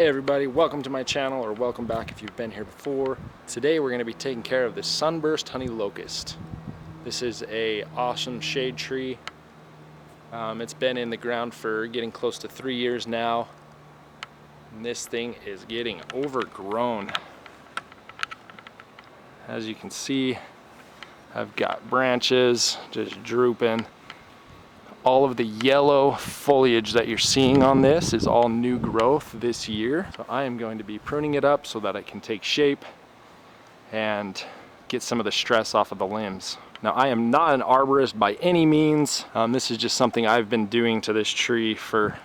Hey everybody, welcome to my channel, or welcome back if you've been here before. Today we're going to be taking care of the Sunburst Honey Locust. This is a awesome shade tree. It's been in the ground for getting close to 3 years now. And this thing is getting overgrown. As you can see, I've got branches just drooping. All of the yellow foliage that you're seeing on this is all new growth this year. So I am going to be pruning it up so that it can take shape and get some of the stress off of the limbs. Now, I am not an arborist by any means. This is just something I've been doing to this tree for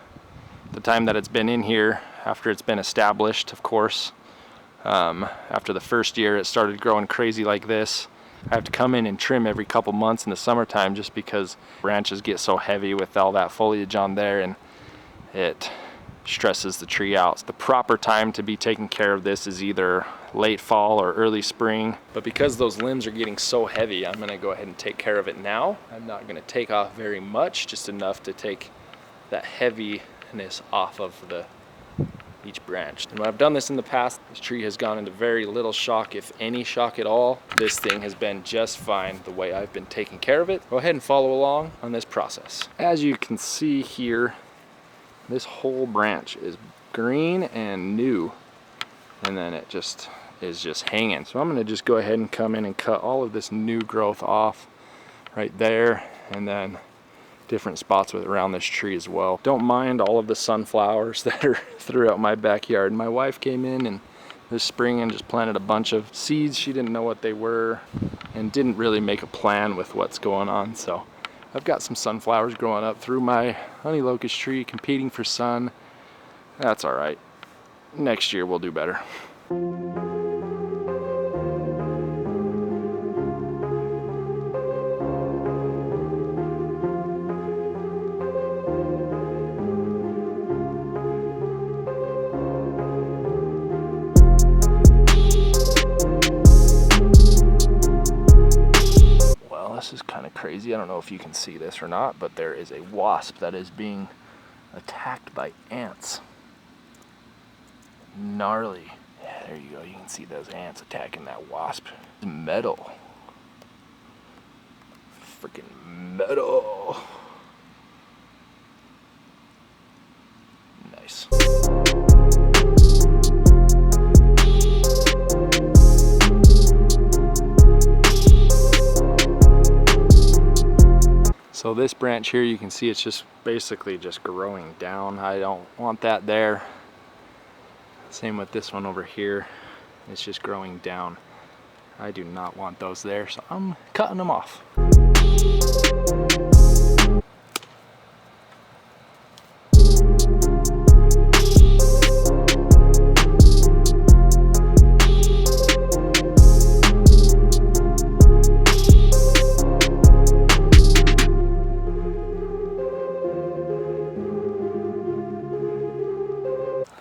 the time that it's been in here, after it's been established, of course. After the first year, it started growing crazy like this. I have to come in and trim every couple months in the summertime just because branches get so heavy with all that foliage on there, and it stresses the tree out. So the proper time to be taking care of this is either late fall or early spring. But because those limbs are getting so heavy, I'm gonna go ahead and take care of it now. I'm not gonna take off very much, just enough to take that heaviness off of each branch. And when I've done this in the past, this tree has gone into very little shock, if any shock at all. This thing has been just fine the way I've been taking care of it. Go ahead and follow along on this process. As you can see here, this whole branch is green and new, and then it just is just hanging. So I'm going to just go ahead and come in and cut all of this new growth off right there, and then different spots around this tree as well. Don't mind all of the sunflowers that are throughout my backyard. My wife came in and this spring and just planted a bunch of seeds. She didn't know what they were and didn't really make a plan with what's going on. So I've got some sunflowers growing up through my honey locust tree, competing for sun. That's all right. Next year we'll do better. This is kind of crazy. I don't know if you can see this or not, but there is a wasp that is being attacked by ants. Gnarly. Yeah, there you go. You can see those ants attacking that wasp. Metal. Freaking metal. Nice. So this branch here, you can see it's just basically just growing down. I don't want that there. Same with this one over here. It's just growing down. I do not want those there, so I'm cutting them off.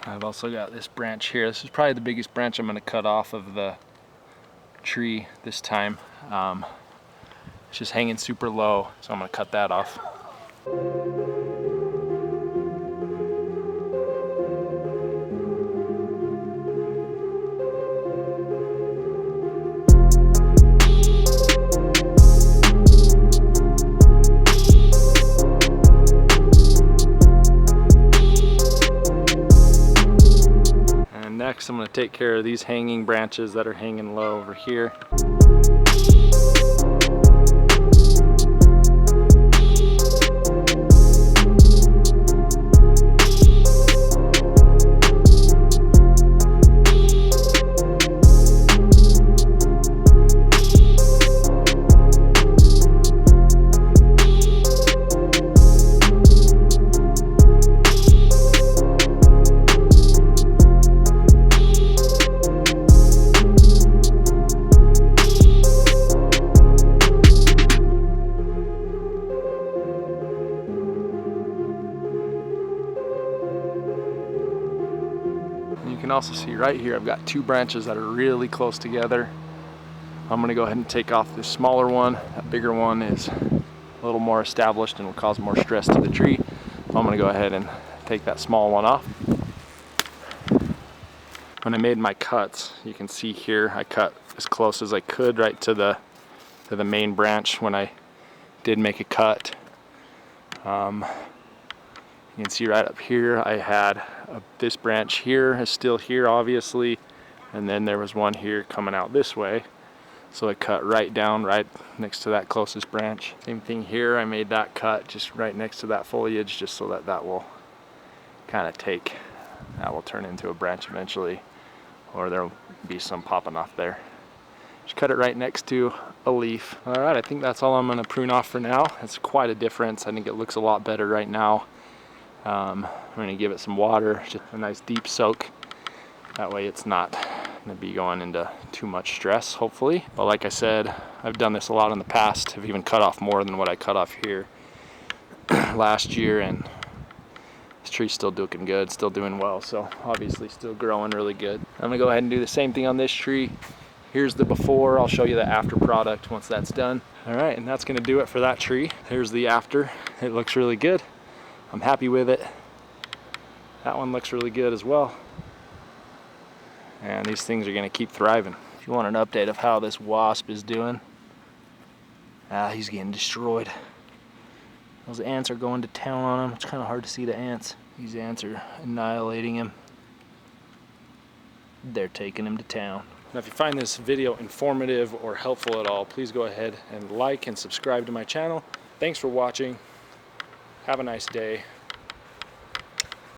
I've also got this branch here. This is probably the biggest branch I'm going to cut off of the tree this time. It's just hanging super low, so I'm going to cut that off. Next, I'm going to take care of these hanging branches that are hanging low over here. You can also see right here, I've got two branches that are really close together. I'm going to go ahead and take off this smaller one. That bigger one is a little more established and will cause more stress to the tree. So I'm going to go ahead and take that small one off. when I made my cuts, you can see here I cut as close as I could right to the main branch when I did make a cut. You can see right up here I had this branch here is still here obviously, and then there was one here coming out this way. So I cut right down right next to that closest branch. Same thing here, I made that cut just right next to that foliage just so that that will kind of that will turn into a branch eventually, or there'll be some popping off there. Just cut it right next to a leaf. All right, I think that's all I'm gonna prune off for now. It's quite a difference. I think it looks a lot better right now. I'm gonna give it some water, just a nice deep soak. That way it's not gonna be going into too much stress, hopefully. But like I said, I've done this a lot in the past. I've even cut off more than what I cut off here last year, and this tree's still looking good, still doing well, so obviously still growing really good. I'm gonna go ahead and do the same thing on this tree. Here's the before, I'll show you the after product once that's done. All right, and that's gonna do it for that tree. Here's the after. It looks really good. I'm happy with it. That one looks really good as well. And these things are gonna keep thriving. If you want an update of how this wasp is doing, he's getting destroyed. Those ants are going to town on him. It's kind of hard to see the ants. These ants are annihilating him. They're taking him to town. Now, if you find this video informative or helpful at all, please go ahead and like and subscribe to my channel. Thanks for watching. Have a nice day.